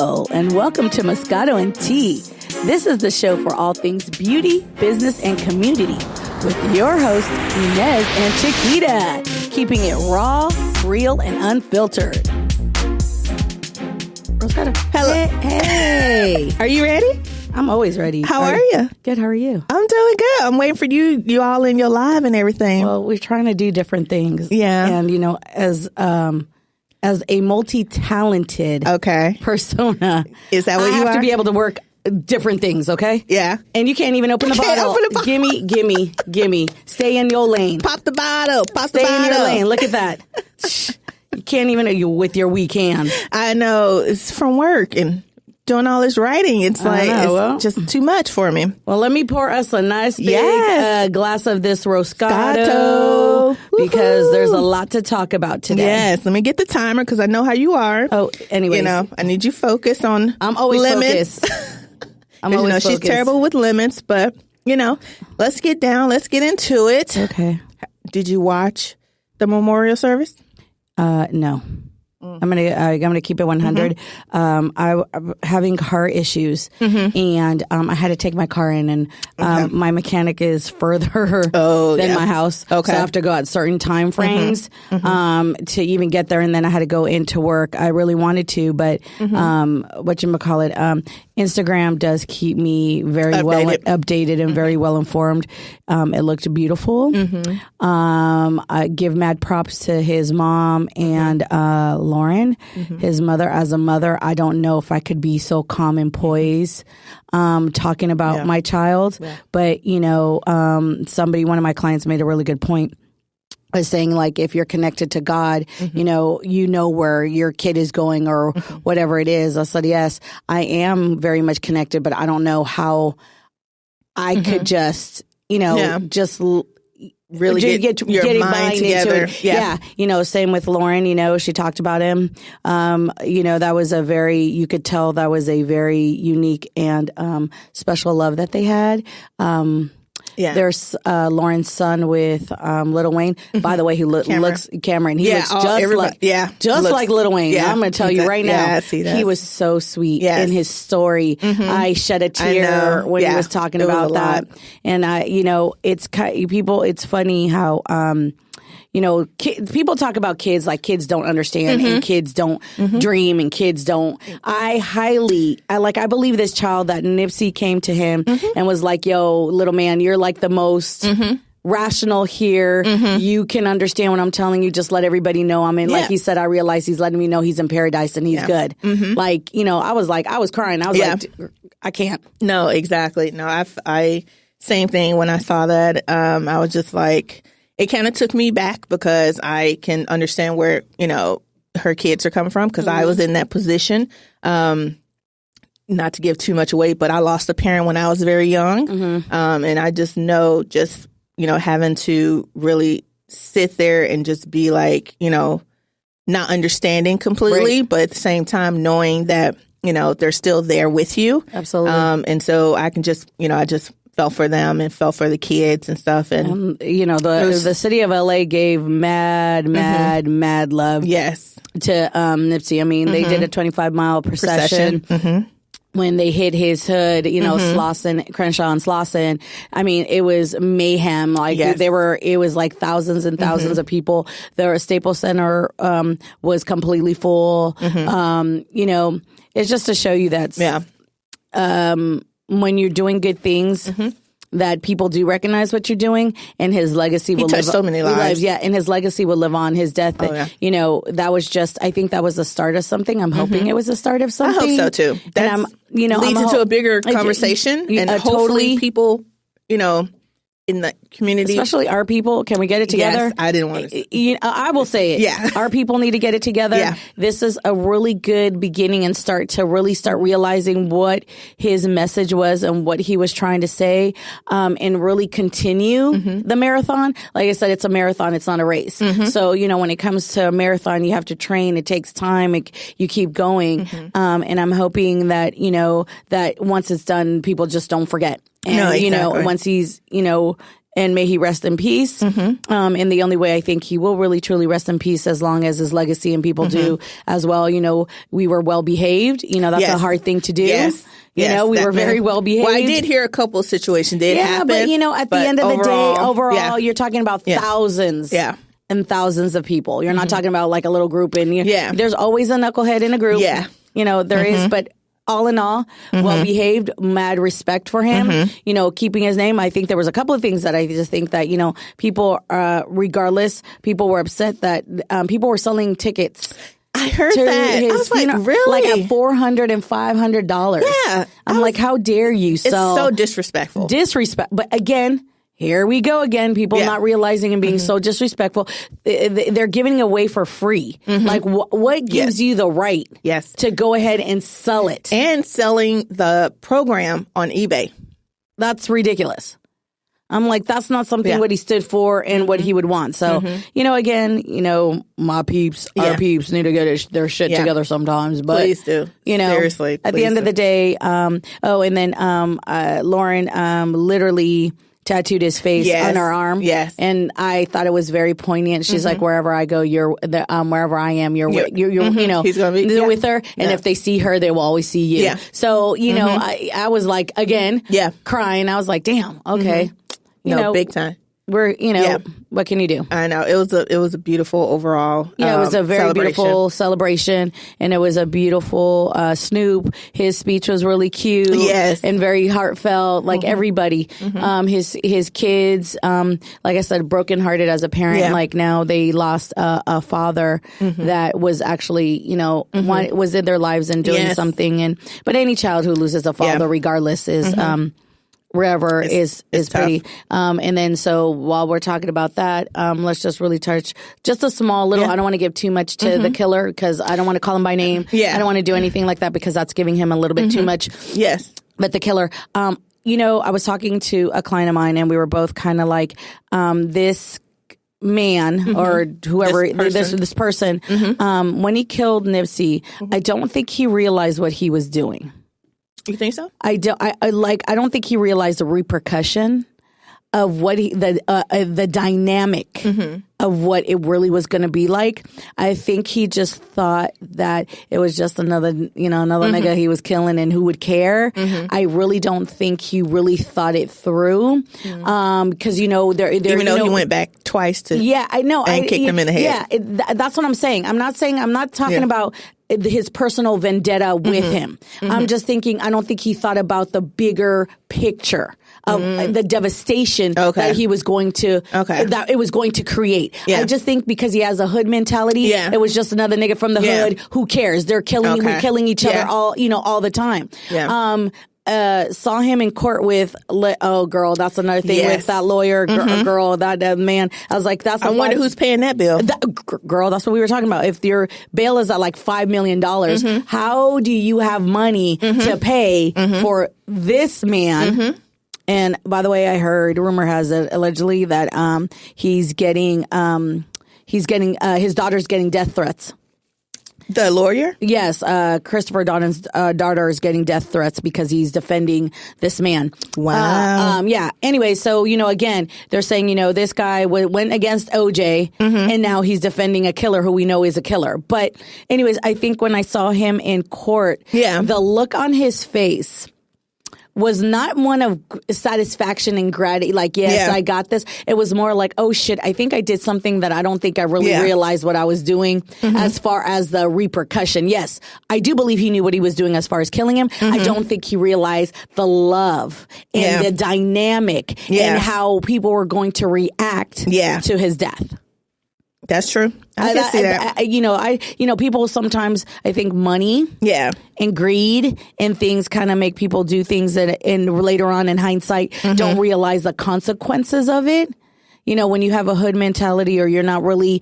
Hello, and welcome to Moscato and Tea. This is the show for all things beauty, business, and community with your hosts, Inez and Chiquita, keeping it raw, real, and unfiltered. Moscato. Hello. Hey. Are you ready? I'm always ready. How are you? Good. How are you? I'm doing good. I'm waiting for you all in your live and everything. Well, we're trying to do different things. Yeah. And, you know, as a multi-talented persona, Is that what I you have to are? be able to work different things, okay? Yeah. And you can't even open the Can't bottle. open the bottle. Gimme. Stay in your lane. Pop the bottle. Stay in your lane. Look at that. You can't even with your weak hands. I know. It's from work and doing all this writing. It's just too much for me. Well, let me pour us a nice big glass of this Moscato Moscato. because there's a lot to talk about today. Yes. Let me get the timer because I know how you are. Oh, anyways. You know, I need you focused on I'm always limits. focused. I'm always focused. She's terrible with limits, but, you know, let's get down. Let's get into it. Okay. Did you watch the memorial service? No. I'm gonna keep it 100. I'm having car issues, and I had to take my car in, and my mechanic is further than my house, so I have to go at certain time frames to even get there, and then I had to go into work. I really wanted to, but Instagram does keep me very well updated and very well informed. It looked beautiful. I give mad props to his mom and Lauren, his mother. As a mother, I don't know if I could be so calm and poised talking about my child. But, you know, one of my clients made a really good point. Was saying, like, if you're connected to God, you know where your kid is going or whatever it is. I said, yes, I am very much connected, but I don't know how I could just, really get your mind together. Same with Lauren, she talked about him. That was you could tell that was a very unique and special love that they had. There's Lauren's son with Lil Wayne. By the way, he looks Cameron. He looks like Lil Wayne. Yeah, I'm going to tell you right now. He was so sweet in his story. I shed a tear when he was talking about that. And it's funny how people talk about kids like kids don't understand and kids don't dream and kids don't. I believe this child that Nipsey came to him and was like, yo, little man, you're like the most rational here. You can understand what I'm telling you. Just let everybody know I'm in. Like he said, I realize he's letting me know he's in paradise and he's good. I was crying. I was like, I can't. No, exactly. No, I same thing when I saw that. I was just like, it kind of took me back because I can understand where, her kids are coming from because I was in that position. Not to give too much away, but I lost a parent when I was very young. And I just know having to really sit there and just be like, not understanding completely, but at the same time knowing that, they're still there with you. Absolutely. And so I can just, I just felt for them and felt for the kids and stuff. And, the city of LA gave mad love to Nipsey. I mean, they did a 25-mile procession. When they hit his hood, Slauson, Crenshaw and Slauson, I mean, it was mayhem. Like it was like thousands and thousands of people. The Staples Center was completely full. It's just to show you that when you're doing good things, that people do recognize what you're doing, and his legacy will live on. So many lives. And his legacy will live on. His death, that was just, I think that was the start of something. I'm hoping it was the start of something. I hope so too. That leads into a bigger conversation, and hopefully people, in the community, especially our people, can we get it together? Yes, I didn't want to. I will say it. Yeah, our people need to get it together. Yeah. This is a really good beginning and start realizing what his message was and what he was trying to say, and really continue the marathon. Like I said, it's a marathon; it's not a race. So when it comes to a marathon, you have to train. It takes time. You keep going, and I'm hoping that that once it's done, people just don't forget. And, no, exactly. Once he's, and may he rest in peace. And the only way I think he will really truly rest in peace as long as his legacy and people do as well. You know, we were well behaved. You know, that's a hard thing to do. You know, we were very well behaved. Well, I did hear a couple of situations did happen. But you know, at the end of the day, overall, you're talking about thousands. And thousands of people. You're not talking about like a little group. And there's always a knucklehead in a group. You know, there is, but all in all, well behaved, mad respect for him, you know, keeping his name. I think there was a couple of things that I just think that, you know, people, regardless, people were upset that people were selling tickets. I heard that. I was like, really? Like at $400 and $500. Yeah. I'm like, how dare you sell? It's so disrespectful. But again, here we go again. People not realizing and being so disrespectful. They're giving away for free. Like, what gives you the right to go ahead and sell it? And selling the program on eBay. That's ridiculous. I'm like, that's not something what he stood for and what he would want. So, you know, again, you know, my peeps, our peeps need to get their shit together sometimes. But, please do. You know, seriously, at the end of the day, and then Lauren literally tattooed his face on her arm. And I thought it was very poignant. She's like, wherever I go, wherever I am, you're you know, he's gonna be with her. And if they see her, they will always see you. So, you know, I was like, again, crying. I was like, damn, okay. You know, big time. We're, you know, what can you do? I know. It was a beautiful overall it was a very beautiful celebration. And it was a beautiful Snoop. His speech was really cute. And very heartfelt. Like everybody. His kids, like I said, brokenhearted as a parent. Like now they lost a father that was actually, you know, was in their lives and doing something. But any child who loses a father, regardless, is wherever is pretty. And then so while we're talking about that, let's just really touch just a small little, I don't want to give too much to the killer because I don't want to call him by name. I don't want to do anything like that because that's giving him a little bit too much. But the killer, you know, I was talking to a client of mine and we were both kind of like, this man or whoever, this person, when he killed Nipsey, I don't think he realized what he was doing. You think so? I don't think he realized the repercussion of what the dynamic of what it really was going to be like. I think he just thought that it was just another nigga he was killing and who would care. I really don't think he really thought it through. Because, you know, even though he went back twice to I know and kicked him in the head. That's what I'm saying. I'm not talking about his personal vendetta with him. I'm just thinking, I don't think he thought about the bigger picture of the devastation that he was going to, that it was going to create. I just think because he has a hood mentality, it was just another nigga from the hood. Who cares? They're we're killing each other all the time. Saw him in court with, girl, that's another thing with that lawyer, girl, that man. I was like, I wonder who's paying that bill. Girl, that's what we were talking about. If your bail is at like $5 million, how do you have money to pay for this man? And by the way, I heard, rumor has it allegedly that his daughter's getting death threats. The lawyer? Yes. Christopher Donovan's daughter is getting death threats because he's defending this man. Wow. Anyway, so, you know, again, they're saying, you know, this guy went against OJ and now he's defending a killer who we know is a killer. But anyways, I think when I saw him in court, the look on his face was not one of satisfaction and gratitude. Like, yes, I got this. It was more like, oh shit, I think I did something that I don't think I really realized what I was doing as far as the repercussion. Yes, I do believe he knew what he was doing as far as killing him. I don't think he realized the love and the dynamic and how people were going to react to his death. That's true. I can see that. People sometimes, I think money and greed and things kind of make people do things that later on in hindsight don't realize the consequences of it. You know, when you have a hood mentality or you're not really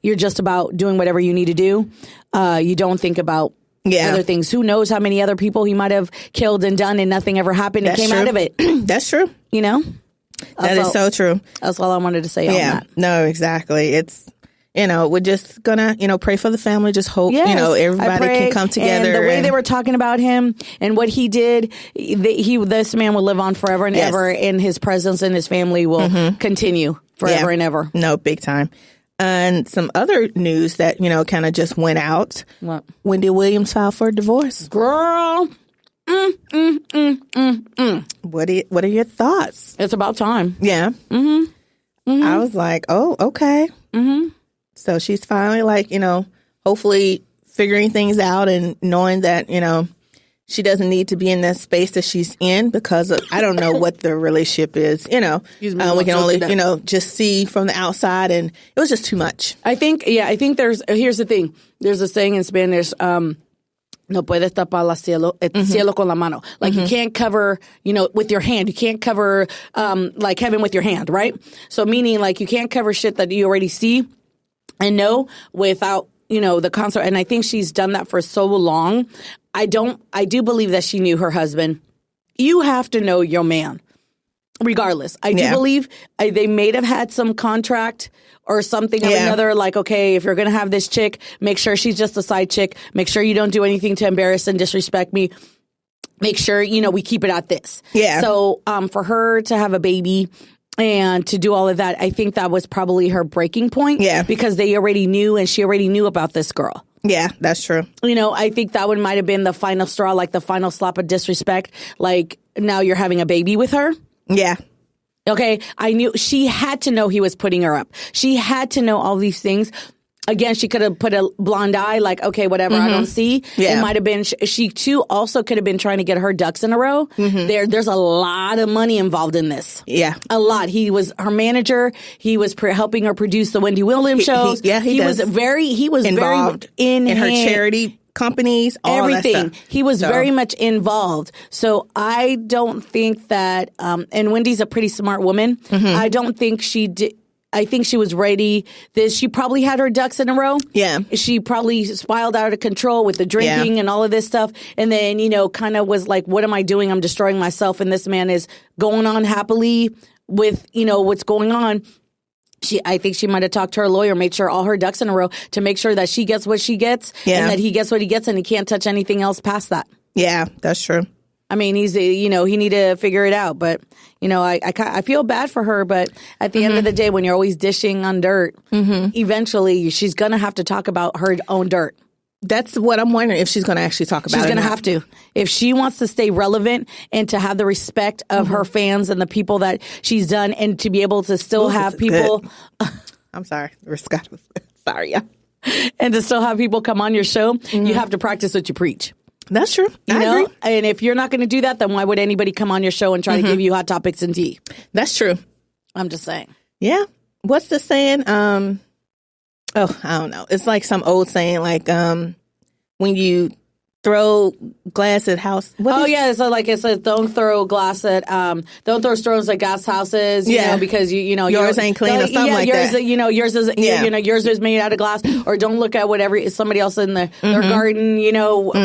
you're just about doing whatever you need to do. You don't think about other things. Who knows how many other people he might have killed and done and nothing ever happened and came out of it. That's true. You know? That is so true. That's all I wanted to say on that. No, exactly. we're just gonna, pray for the family. Just hope, everybody can come together. And the way they were talking about him and what he did, this man will live on forever and ever, and his presence and his family will continue forever and ever. No, big time. And some other news that, kind of just went out. What? Wendy Williams filed for a divorce. Girl. What are your thoughts? It's about time. Yeah. I was like, oh, okay. So she's finally hopefully figuring things out and knowing that, she doesn't need to be in that space that she's in because of, I don't know what the relationship is, we can only, just see from the outside, and it was just too much. I think here's the thing. There's a saying in Spanish, no puedes tapar el cielo con la mano. Like you can't cover, with your hand. You can't cover, like heaven with your hand, right? So meaning like you can't cover shit that you already see and know without, the concert. And I think she's done that for so long. I do believe that she knew her husband. You have to know your man, regardless. I do believe they may have had some contract or something or another, like, okay, if you're going to have this chick, make sure she's just a side chick. Make sure you don't do anything to embarrass and disrespect me. Make sure, we keep it at this. Yeah. So for her to have a baby and to do all of that, I think that was probably her breaking point. Yeah. Because they already knew, and she already knew about this girl. Yeah, that's true. I think that one might have been the final straw, like the final slap of disrespect. Like, now you're having a baby with her. Yeah. Okay. I knew she had to know he was putting her up. She had to know all these things. Again, she could have put a blind eye, like, okay, whatever, I don't see. Yeah. It might have been, she too also could have been trying to get her ducks in a row. There's a lot of money involved in this. Yeah. A lot. He was her manager. He was helping her produce the Wendy Williams shows. He was very involved in her charity companies, all everything. that stuff. He was very much involved. So I don't think that, and Wendy's a pretty smart woman. I don't think she did. I think she was ready. She probably had her ducks in a row. Yeah. She probably spiraled out of control with the drinking and all of this stuff. And then, kind of was like, what am I doing? I'm destroying myself. And this man is going on happily with, what's going on. I think she might have talked to her lawyer, made sure all her ducks in a row to make sure that she gets what she gets and that he gets what he gets, and he can't touch anything else past that. Yeah, that's true. I mean, he need to figure it out. But, I feel bad for her. But at the end of the day, when you're always dishing on dirt, eventually she's going to have to talk about her own dirt. That's what I'm wondering, if she's going to actually talk about it. She's going to have to. If she wants to stay relevant and to have the respect of her fans and the people that she's done, and to be able to still have people. I'm sorry. Moscato. Sorry, yeah. And to still have people come on your show, you have to practice what you preach. That's true. I agree. And if you're not going to do that, then why would anybody come on your show and try to give you hot topics and tea? That's true. I'm just saying. Yeah. What's the saying? I don't know. It's like some old saying, like when you throw glass at house. It says don't throw glass at don't throw stones at gas houses. Because yours ain't clean or something like yours, that. Yours is yours is made out of glass. Or don't look at whatever somebody else in their garden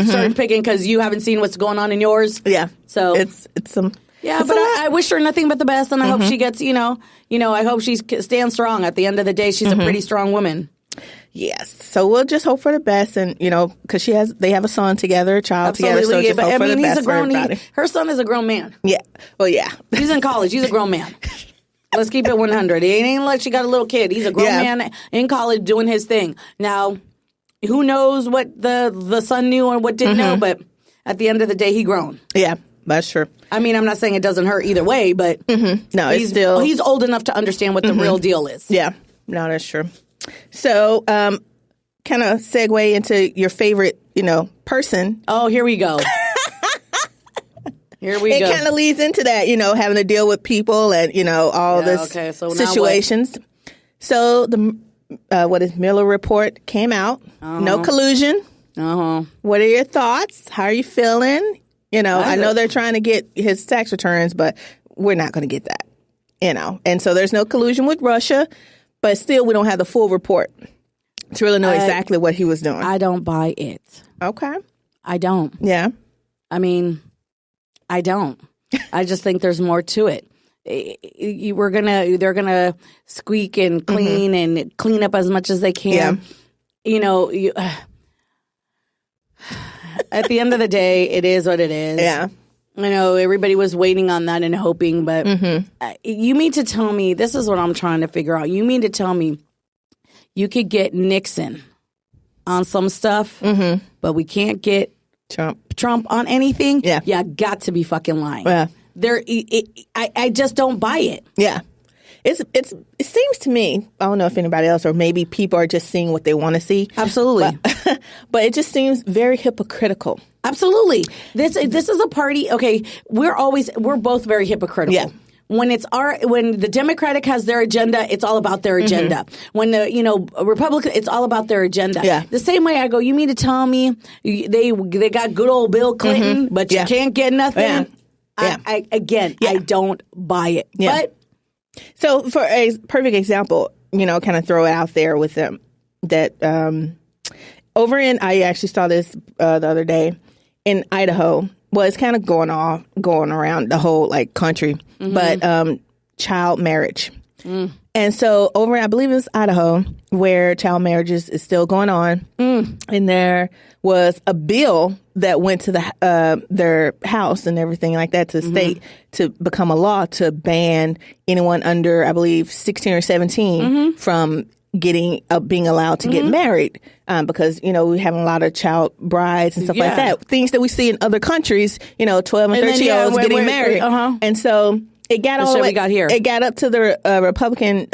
started picking because you haven't seen what's going on in yours. Yeah. So it's some. Yeah, but I wish her nothing but the best, and I hope she gets I hope she stands strong. At the end of the day, she's a pretty strong woman. Yes. So we'll just hope for the best, and because they have a son together, a child together. So just hope for the best for everybody. Her son is a grown man. Yeah. Well, yeah. He's in college. He's a grown man. Let's keep it 100. It ain't like she got a little kid. He's a grown man in college doing his thing. Now, who knows what the son knew and what didn't know? But at the end of the day, he grown. Yeah. That's true. I mean, I'm not saying it doesn't hurt either way, but no, he's old enough to understand what the real deal is. Yeah. No, that's true. So, kind of segue into your favorite, person. Oh, here we go. It kind of leads into that, having to deal with people and, all this situations. So the Miller report came out. No collusion. What are your thoughts? How are you feeling? I know they're trying to get his tax returns, but we're not going to get that. And so there's no collusion with Russia. But still, we don't have the full report to really know exactly what he was doing. I don't buy it. Okay. I don't. Yeah. I mean, I don't. I just think there's more to it. they're gonna squeak and clean and clean up as much as they can. Yeah. At the end of the day, it is what it is. Yeah. Everybody was waiting on that and hoping, but you mean to tell me, this is what I'm trying to figure out. You mean to tell me you could get Nixon on some stuff, but we can't get Trump on anything? Yeah. You got to be fucking lying. Yeah. I just don't buy it. Yeah. It seems to me, I don't know if anybody else or maybe people are just seeing what they want to see. Absolutely. But it just seems very hypocritical. Absolutely. This is a party. Okay, we're both very hypocritical. Yeah. When the Democratic has their agenda, it's all about their agenda. When the Republican, it's all about their agenda. Yeah. The same way I go, you mean to tell me they got good old Bill Clinton, but you can't get nothing? Yeah. I don't buy it. Yeah. But so for a perfect example, kind of throw it out there with them that over in, I actually saw this the other day in Idaho. Well, it's kind of going around the whole country, but child marriage. And so over, I believe it's Idaho, where child marriages is still going on. And there was a bill that went to their house and everything like that to the state to become a law to ban anyone under, I believe, 16 or 17 from being allowed to get married, because we have a lot of child brides and stuff like that, things that we see in other countries, 12 and 13-year-olds getting married. And so it got all the way, it got up to the Republican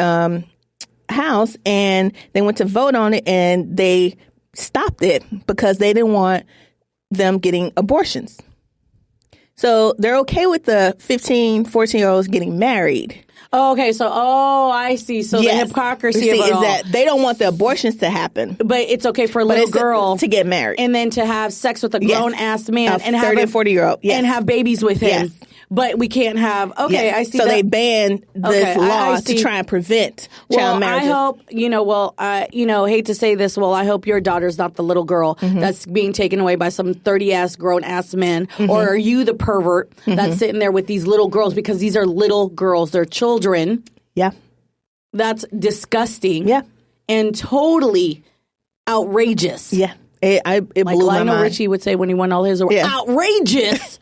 House, and they went to vote on it, and they stopped it because they didn't want them getting abortions. So they're okay with the 15, 14-year-olds getting married. Oh, okay. So, I see. So the hypocrisy of it all. That they don't want the abortions to happen. But it's okay for a little girl to get married. And then to have sex with a grown-ass man. And 30 and 40-year-old. Yes. And have babiys with him. Yes. But we can't have, I see. So they banned this law to try and prevent child marriages. I hope, hate to say this, I hope your daughter's not the little girl that's being taken away by some 30-ass, grown-ass men. Or are you the pervert that's sitting there with these little girls? Because these are little girls. They're children. Yeah. That's disgusting. Yeah. And totally outrageous. Yeah. It blew my mind. Lionel Richie would say when he won all his awards. Yeah. Outrageous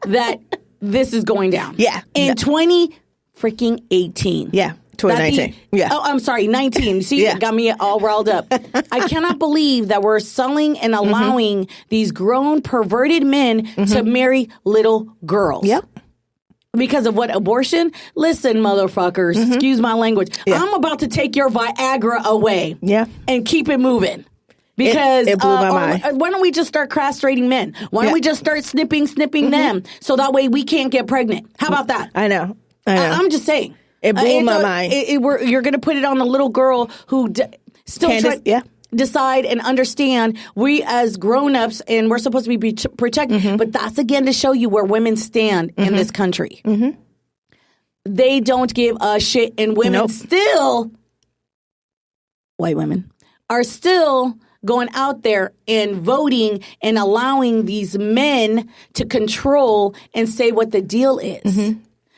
that this is going down. Yeah. In 2018. Yeah. 2019. I'm sorry, 19. See, it got me all riled up. I cannot believe that we're selling and allowing these grown, perverted men to marry little girls. Yep. Because of what? Abortion? Listen, motherfuckers, excuse my language. Yeah. I'm about to take your Viagra away and keep it moving. Because it blew my mind. Why don't we just start castrating men? Why don't we just start snipping them so that way we can't get pregnant? How about that? I know. I'm just saying. It blew my mind. You're going to put it on the little girl who still decide and understand we as grown-ups, and we're supposed to be protected. But that's again to show you where women stand in this country. They don't give a shit, and women still, white women, are still going out there and voting and allowing these men to control and say what the deal is.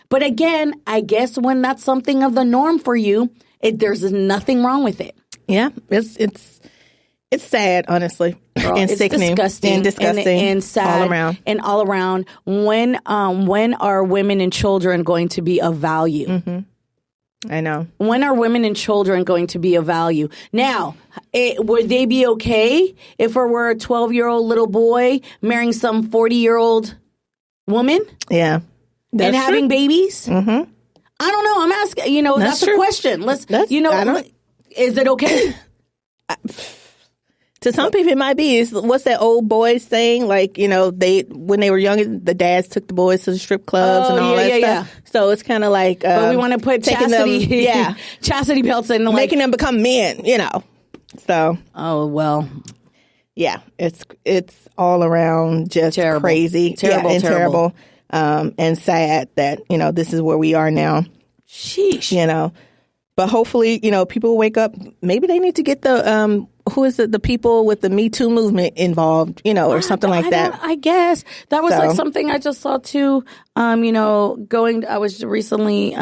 But again, I guess when that's something of the norm for you, there's nothing wrong with it. Yeah, it's sad, honestly. Girl, and it's sickening. Disgusting and sad all around. And all around. When are women and children going to be of value? I know. When are women and children going to be of value? Now, would they be okay if it were a 12-year-old little boy marrying some 40-year-old woman? Yeah. And having babies? I don't know. I'm asking. That's a question. Is it okay? To some people, it might be. What's that old boy saying? When they were young, the dads took the boys to the strip clubs and all that stuff. So it's kind of like, but we want to put chastity, chastity belts in, making them become men. So. Oh well. Yeah, it's all around just terrible. Crazy, terrible. And sad that this is where we are now. Sheesh. But hopefully people will wake up. Maybe they need to get the who is it? The people with the Me Too movement involved, or something like that. I guess that was like something I just saw too. I was recently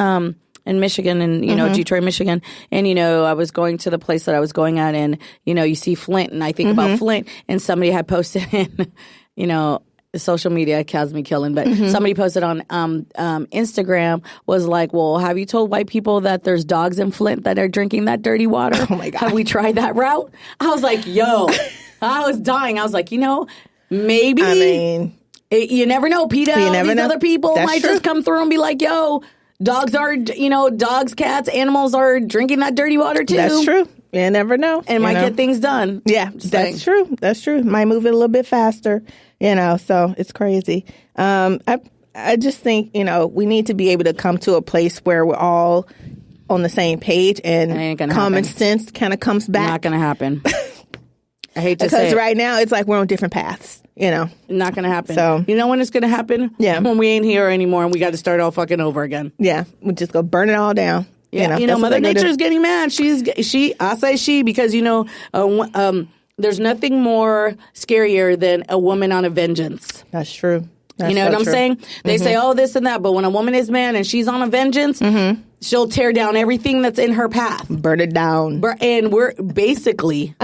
in Michigan and, Detroit, Michigan. And, I was going to the place that I was going at and, you see Flint and I think about Flint and somebody had posted in, social media has me killing, but somebody posted on Instagram was like, well, have you told white people that there's dogs in Flint that are drinking that dirty water? Oh my God. Have we tried that route? I was like, yo, I was dying. I was like, maybe. I mean, you never know, Peter. These know. Other people might just come through and be like, yo, dogs, cats, animals are drinking that dirty water too. That's true. You never know. And might get things done. Yeah, that's true. That's true. Might move it a little bit faster, so it's crazy. I just think, we need to be able to come to a place where we're all on the same page and common sense kind of comes back. Not going to happen. I hate to say it. Because right now it's like we're on different paths, Not going to happen. So, you know when it's going to happen? Yeah. When we ain't here anymore and we got to start all fucking over again. Yeah. We just go burn it all down. Yeah. Mother Nature's getting mad. I say she because, there's nothing more scarier than a woman on a vengeance. That's true. That's what I'm saying? They say, oh, this and that. But when a woman is mad and she's on a vengeance, she'll tear down everything that's in her path. Burn it down. And we're basically...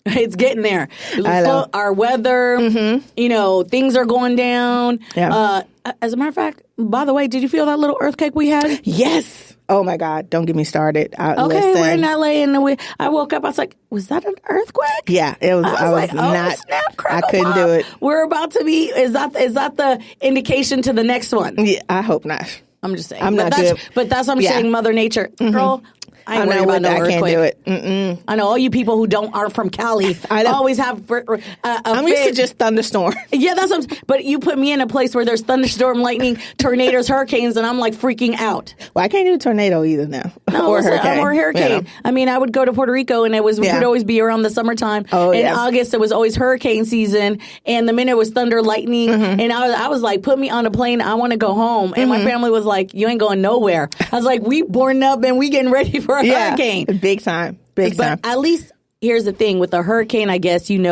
It's getting there. Our weather, things are going down. Yeah. As a matter of fact, by the way, did you feel that little earthquake we had? Yes. Oh my God! Don't get me started. Okay, we're in LA, and I woke up. I was like, "Was that an earthquake?" Yeah, it was. I was not. Snap, I couldn't do it. We're about to be. Is that the indication to the next one? Yeah, I hope not. I'm just saying. I'm not good. But that's what I'm saying. Mother Nature, girl. I ain't worried about no earthquake. I can't do it. I know all you people who aren't from Cali. I always have. I'm used to just thunderstorm. Yeah, that's what but you put me in a place where there's thunderstorm, lightning, tornadoes, hurricanes, and I'm like freaking out. Well, I can't do a tornado either now. No, or hurricane. I mean, I would go to Puerto Rico and it would always be around the summertime. Oh, in August, it was always hurricane season. And the minute it was thunder, lightning, and I was like, put me on a plane. I want to go home. And my family was like, you ain't going nowhere. I was like, we born up and we getting ready for a hurricane. Big time. Big time. But at least here's the thing with a hurricane, I guess, and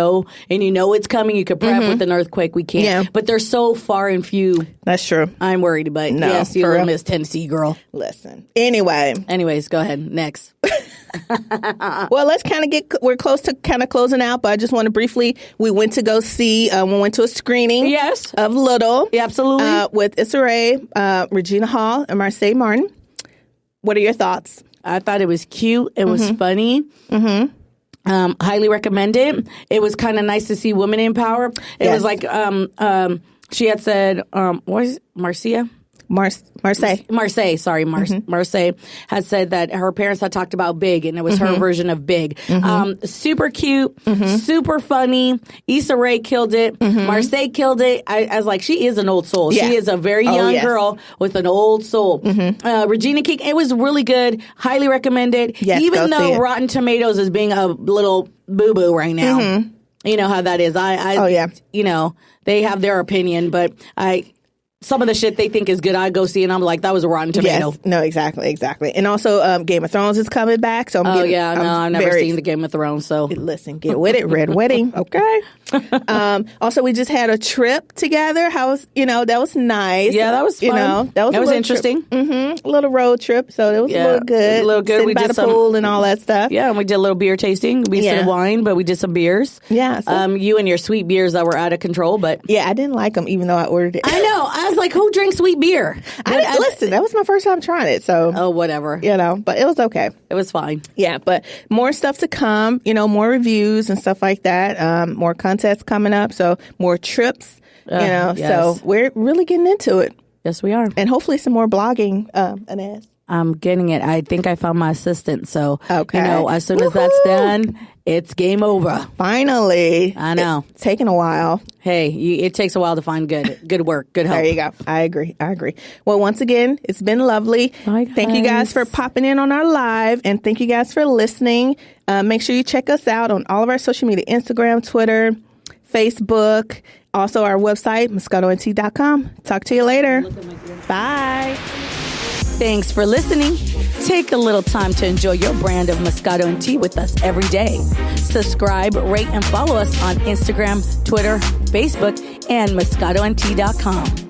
it's coming. You could prep with an earthquake. We can't. Yeah. But they're so far and few. That's true. I'm worried, but yes, you're Miss Tennessee girl. Listen. Anyways, go ahead. Next. Well, let's we're close to kind of closing out, but I just want to briefly, we went to go see, we went to a screening of Little. Yeah, absolutely. With Issa Rae, Regina Hall, and Marseille Martin. What are your thoughts? I thought it was cute. It was funny. Highly recommend it. It was kind of nice to see women in power. It was like she had said, what is it? Marseille, Marseille had said that her parents had talked about Big, and it was her version of Big. Super cute, super funny. Issa Rae killed it. Marseille killed it. I was like, she is an old soul. Yeah. She is a very young girl with an old soul. Regina King, it was really good. Highly recommended. Yes, even though Rotten Tomatoes is being a little boo-boo right now. You know how that is. They have their opinion, but some of the shit they think is good, I go see, and I'm like, that was a Rotten Tomato. Yes. No, exactly. And also, Game of Thrones is coming back. So I've never seen the Game of Thrones. So listen, get with it. Red Wedding, okay. Also, we just had a trip together. That was nice. Yeah, that was fun. That was interesting. A little road trip, so it was a little good. Sitting we by did the pool and all that stuff. Yeah, and we did a little beer tasting. We did wine, but we did some beers. Yeah. You and your sweet beers that were out of control, but yeah, I didn't like them, even though I ordered it. I know. I was like, who drinks sweet beer? Listen, that was my first time trying it, so whatever. But it was okay. It was fine. Yeah, but more stuff to come. More reviews and stuff like that. More contests coming up, so more trips. Yes. So we're really getting into it. Yes, we are, and hopefully some more blogging. Inez. I'm getting it. I think I found my assistant. So, okay. As soon as that's done, it's game over. Finally. I know. It's taken a while. Hey, it takes a while to find good work, good help. There you go. I agree. Well, once again, it's been lovely. Bye, thank you guys for popping in on our live, and thank you guys for listening. Make sure you check us out on all of our social media, Instagram, Twitter, Facebook, also our website, moscatont.com. Talk to you later. Bye. Thanks for listening. Take a little time to enjoy your brand of Moscato and tea with us every day. Subscribe, rate, and follow us on Instagram, Twitter, Facebook, and Moscatoandtea.com.